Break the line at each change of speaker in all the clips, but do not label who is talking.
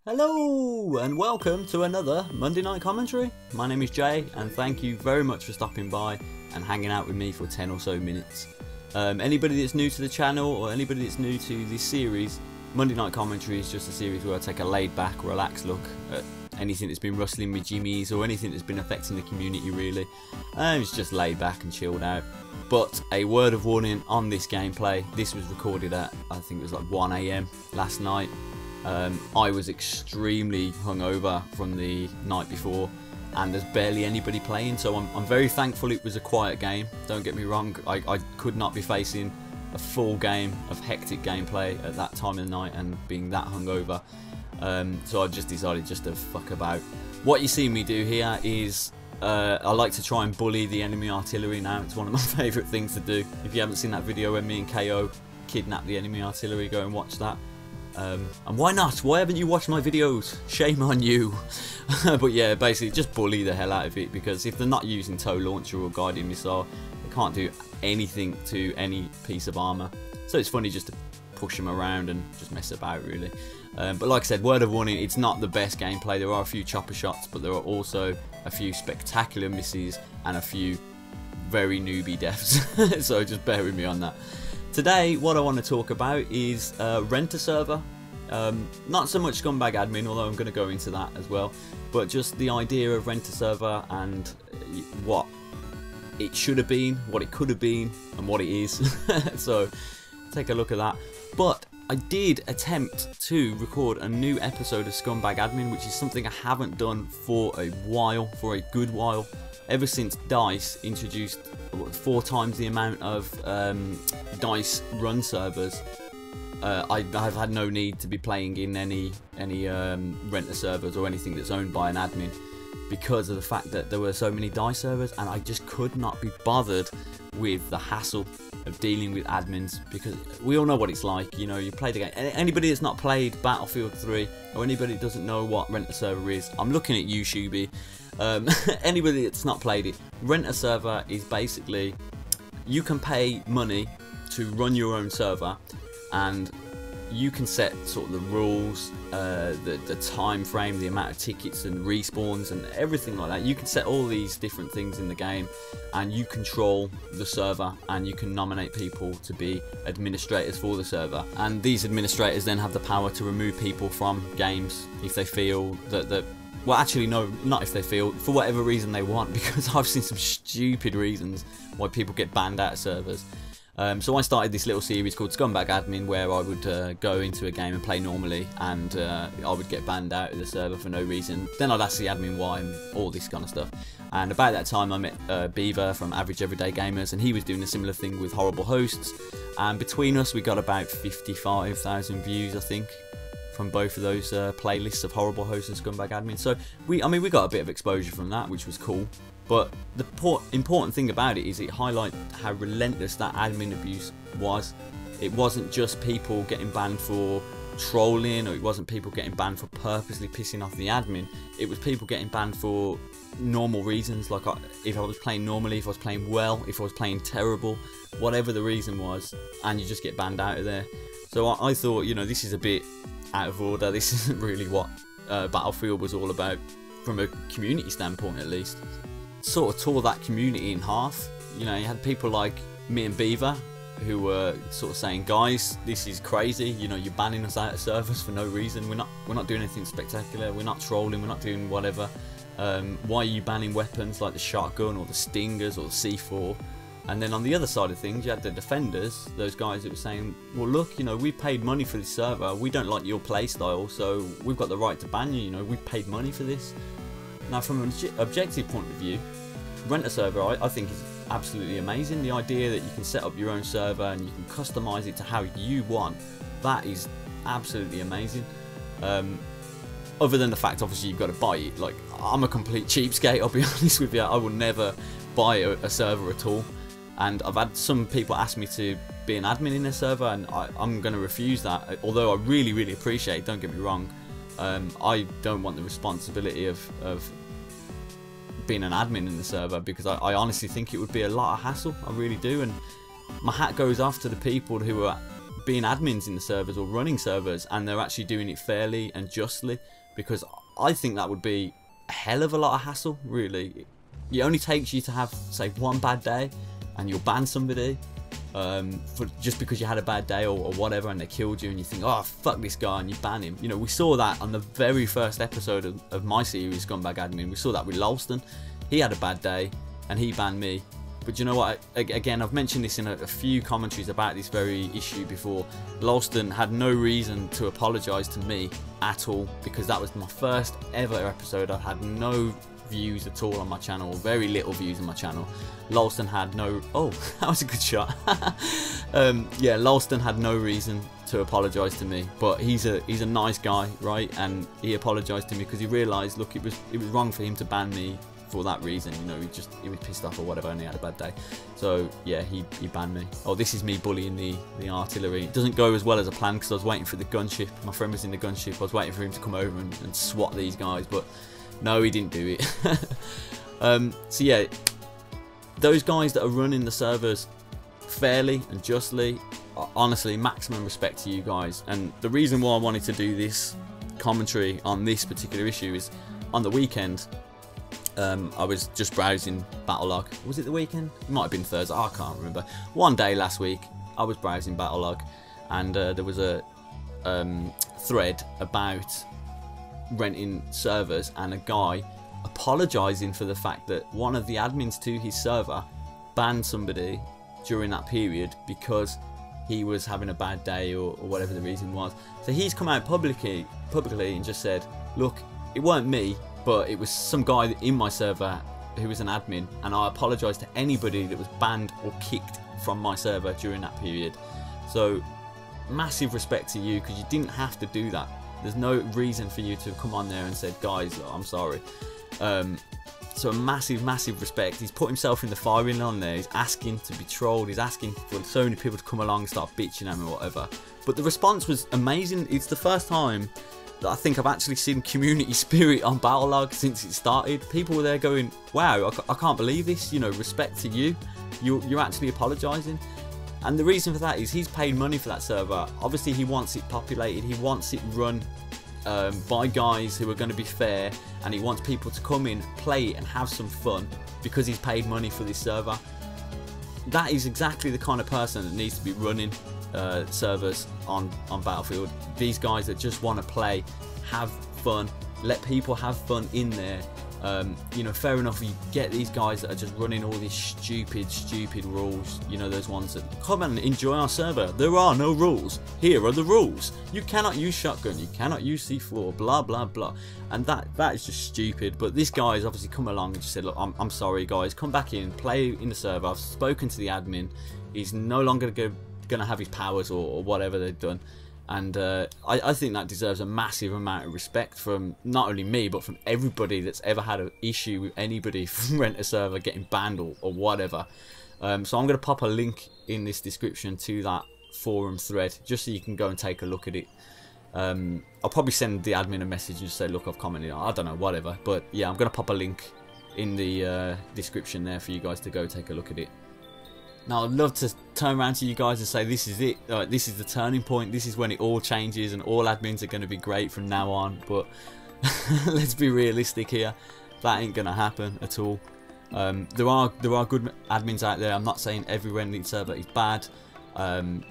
Hello and welcome to another Monday Night Commentary. My name is Jay and thank you very much for stopping by and hanging out with me for 10 or so minutes. Anybody that's new to the channel or anybody that's new to this series, Monday Night Commentary is just a series where I take a laid back, relaxed look at anything that's been rustling my jimmies or anything that's been affecting the community really. It's just laid back and chilled out. But a word of warning on this gameplay, this was recorded at, I think it was like 1 AM last night. I was extremely hungover from the night before and there's barely anybody playing, so I'm very thankful it was a quiet game. Don't get me wrong, I could not be facing a full game of hectic gameplay at that time of the night and being that hungover. So I just decided just to fuck about. What you see me do here is I like to try and bully the enemy artillery now. It's one of my favourite things to do. If you haven't seen that video when me and KO kidnapped the enemy artillery, go and watch that. And why not? Why haven't you watched my videos? Shame on you. But yeah, basically just bully the hell out of it, because if they're not using tow launcher or guiding missile, they can't do anything to any piece of armour. So it's funny just to push them around and just mess about really. But like I said, word of warning, it's not the best gameplay. There are a few chopper shots, but there are also a few spectacular misses and a few very newbie deaths. So just bear with me on that. Today, what I want to talk about is rent a server. Not so much scumbag admin, although I'm going to go into that as well, but just the idea of rent a server and what it should have been, what it could have been, and what it is. So take a look at that. But I did attempt to record a new episode of Scumbag Admin, which is something I haven't done for a while, for a good while. Ever since DICE introduced 4 times the amount of DICE run servers, I've had no need to be playing in any renter servers or anything that's owned by an admin, because of the fact that there were so many DICE servers, and I just could not be bothered with the hassle of dealing with admins, because we all know what it's like. You know, you play the game. Anybody that's not played Battlefield 3 or anybody that doesn't know what rent a server is, I'm looking at you, Shuby. Anybody that's not played it, rent a server is basically you can pay money to run your own server, and you can set sort of the rules, the time frame, the amount of tickets and respawns and everything like that. You can set all these different things in the game, and you control the server, and you can nominate people to be administrators for the server, and these administrators then have the power to remove people from games if they feel that well, actually no, not if they feel, for whatever reason they want, because I've seen some stupid reasons why people get banned out of servers. So I started this little series called Scumbag Admin, where I would go into a game and play normally, and I would get banned out of the server for no reason. Then I'd ask the admin why and all this kind of stuff. And about that time I met Beaver from Average Everyday Gamers, and he was doing a similar thing with Horrible Hosts. And between us we got about 55,000 views, I think, from both of those playlists of Horrible Hosts and Scumbag Admin. So we got a bit of exposure from that, which was cool. But the important thing about it is it highlighted how relentless that admin abuse was. It wasn't just people getting banned for trolling, or it wasn't people getting banned for purposely pissing off the admin. It was people getting banned for normal reasons, like if I was playing normally, if I was playing well, if I was playing terrible, whatever the reason was, and you just get banned out of there. So I thought, you know, this is a bit out of order. This isn't really what Battlefield was all about, from a community standpoint at least. Sort of tore that community in half. You know, you had people like me and Beaver who were sort of saying, guys, this is crazy, you know, you're banning us out of servers for no reason, we're not doing anything spectacular, we're not trolling, we're not doing whatever. Why are you banning weapons like the shotgun or the stingers or the C4? And then on the other side of things, you had the defenders, those guys that were saying, well look, you know, we paid money for this server, we don't like your playstyle, so we've got the right to ban you, you know, we paid money for this. Now from an objective point of view, rent a server I think is absolutely amazing. The idea that you can set up your own server and you can customize it to how you want, that is absolutely amazing. Other than the fact obviously you've got to buy it. Like, I'm a complete cheapskate, I'll be honest with you. I will never buy a server at all. And I've had some people ask me to be an admin in a server, and I'm going to refuse that. Although I really appreciate it, don't get me wrong. I don't want the responsibility of being an admin in the server, because I honestly think it would be a lot of hassle. I really do. And my hat goes off to the people who are being admins in the servers or running servers, and they're actually doing it fairly and justly, because I think that would be a hell of a lot of hassle, really. It only takes you to have, say, one bad day and you'll ban somebody just because you had a bad day or whatever, and they killed you, and you think, oh fuck this guy, and you ban him. You know, we saw that on the very first episode of my series, Scumbag Admin. We saw that with Lolston. He had a bad day and he banned me. But you know what, again, I've mentioned this in a few commentaries about this very issue before. Lolston had no reason to apologise to me at all, because that was my first ever episode. I had no views at all on my channel, very little views on my channel. Lolston had no... Oh, that was a good shot. Yeah, Lolston had no reason to apologise to me, but he's a nice guy, right? And he apologised to me because he realised, look, it was wrong for him to ban me for that reason. You know, he was pissed off or whatever, and he had a bad day. So yeah, he banned me. Oh, this is me bullying the artillery. It doesn't go as well as I planned, because I was waiting for the gunship. My friend was in the gunship. I was waiting for him to come over and swat these guys, but no, he didn't do it. So yeah, those guys that are running the servers fairly and justly, honestly, maximum respect to you guys. And the reason why I wanted to do this commentary on this particular issue is, on the weekend, I was just browsing Battlelog. Was it the weekend? It might have been Thursday. I can't remember. One day last week, I was browsing Battlelog, and there was a thread about renting servers, and a guy apologising for the fact that one of the admins to his server banned somebody during that period because he was having a bad day or whatever the reason was. So he's come out publicly and just said, look, it weren't me, but it was some guy in my server who was an admin, and I apologise to anybody that was banned or kicked from my server during that period. So massive respect to you, because you didn't have to do that. There's no reason for you to have come on there and said, guys, look, I'm sorry. So massive respect. He's put himself in the firing on there. He's asking to be trolled. He's asking for so many people to come along and start bitching at him or whatever. But the response was amazing. It's the first time that I think I've actually seen community spirit on Battlelog since it started. People were there going, wow, I can't believe this. You know, respect to you. You're actually apologising. And the reason for that is he's paid money for that server. Obviously, he wants it populated. He wants it run by guys who are going to be fair, and he wants people to come in, play and have some fun because he's paid money for this server. That is exactly the kind of person that needs to be running servers on Battlefield. These guys that just want to play, have fun, let people have fun in there. You know, fair enough, you get these guys that are just running all these stupid rules. You know, those ones that come and enjoy our server. There are no rules. Here are the rules. You cannot use shotgun. You cannot use C4. Blah blah blah. And that is just stupid. But this guy has obviously come along and just said, look, I'm sorry guys, come back in, play in the server. I've spoken to the admin. He's no longer going to have his powers or whatever they've done. And I think that deserves a massive amount of respect from not only me, but from everybody that's ever had an issue with anybody from Rent a Server getting banned or whatever. So I'm going to pop a link in this description to that forum thread, just so you can go and take a look at it. I'll probably send the admin a message and just say, look, I've commented on it. I don't know, whatever. But yeah, I'm going to pop a link in the description there for you guys to go take a look at it. Now, I'd love to turn around to you guys and say, this is it. This is the turning point. This is when it all changes and all admins are going to be great from now on. But let's be realistic here. That ain't going to happen at all. There are good admins out there. I'm not saying every rendering server is bad,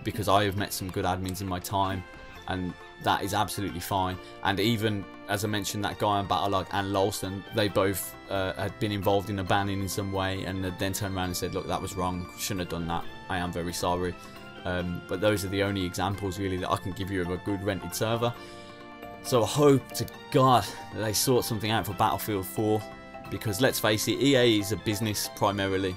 because I have met some good admins in my time, and that is absolutely fine. And even, as I mentioned, that guy on Battlelog and Lolston, they both had been involved in a banning in some way, and then turned around and said, look, that was wrong, shouldn't have done that, I am very sorry. But those are the only examples really that I can give you of a good rented server. So I hope to God that they sort something out for Battlefield 4, because let's face it, EA is a business primarily.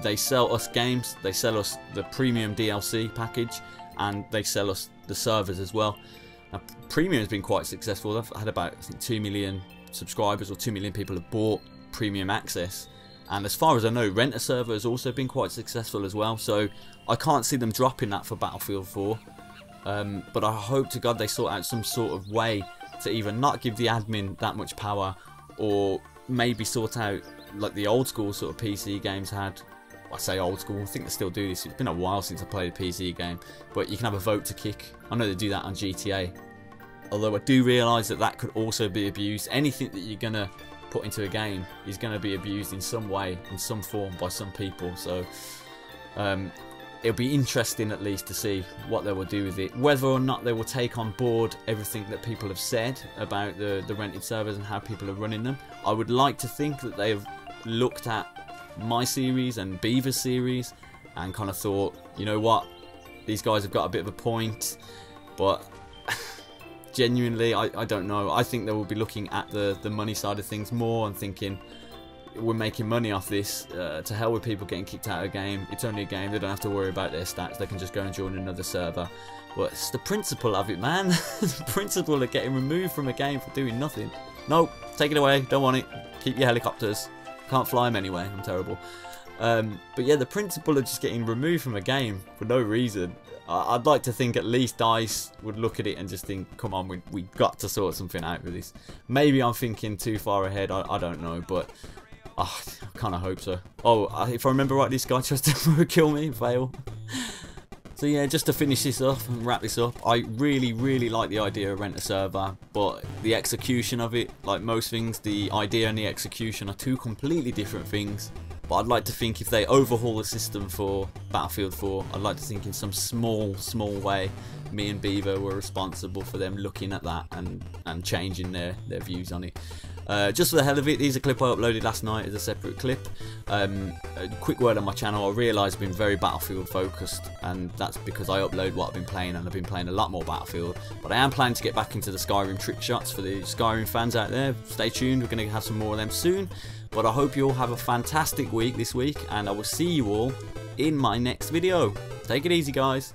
They sell us games, they sell us the premium DLC package, and they sell us the servers as well. Now, Premium has been quite successful. They've had about, I think, 2 million subscribers, or 2 million people have bought Premium Access. And as far as I know, Rent a Server has also been quite successful as well. So I can't see them dropping that for Battlefield 4. But I hope to God they sort out some sort of way to either not give the admin that much power, or maybe sort out like the old school sort of PC games had. I say old school, I think they still do this. It's been a while since I played a PC game, but you can have a vote to kick. I know they do that on GTA. Although I do realise that that could also be abused. Anything that you're going to put into a game is going to be abused in some way, in some form, by some people. So it'll be interesting at least to see what they will do with it. Whether or not they will take on board everything that people have said about the rented servers and how people are running them. I would like to think that they've looked at my series and Beaver's series and kind of thought, you know what, these guys have got a bit of a point, but genuinely I don't know. I think they will be looking at the money side of things more and thinking, we're making money off this, to hell with people getting kicked out of a game. It's only a game, they don't have to worry about their stats, they can just go and join another server. But it's the principle of it, man. The principle of getting removed from a game for doing nothing. Nope, take it away, don't want it, keep your helicopters. Can't fly them anyway, I'm terrible. But yeah, the principle of just getting removed from a game for no reason, I'd like to think at least DICE would look at it and just think, come on, we got to sort something out with this. Maybe I'm thinking too far ahead, I don't know, but I kind of hope so. Oh, if I remember right, this guy tries to kill me, fail. So yeah, just to finish this off and wrap this up, I really like the idea of rent a server, but the execution of it, like most things, the idea and the execution are two completely different things. But I'd like to think if they overhaul the system for Battlefield 4, I'd like to think in some small way, me and Beaver were responsible for them looking at that and changing their views on it. Just for the hell of it, here's a clip I uploaded last night as a separate clip. A quick word on my channel, I realise I've been very Battlefield focused, and that's because I upload what I've been playing, and I've been playing a lot more Battlefield. But I am planning to get back into the Skyrim trick shots for the Skyrim fans out there. Stay tuned, we're going to have some more of them soon. But I hope you all have a fantastic week this week, and I will see you all in my next video. Take it easy, guys.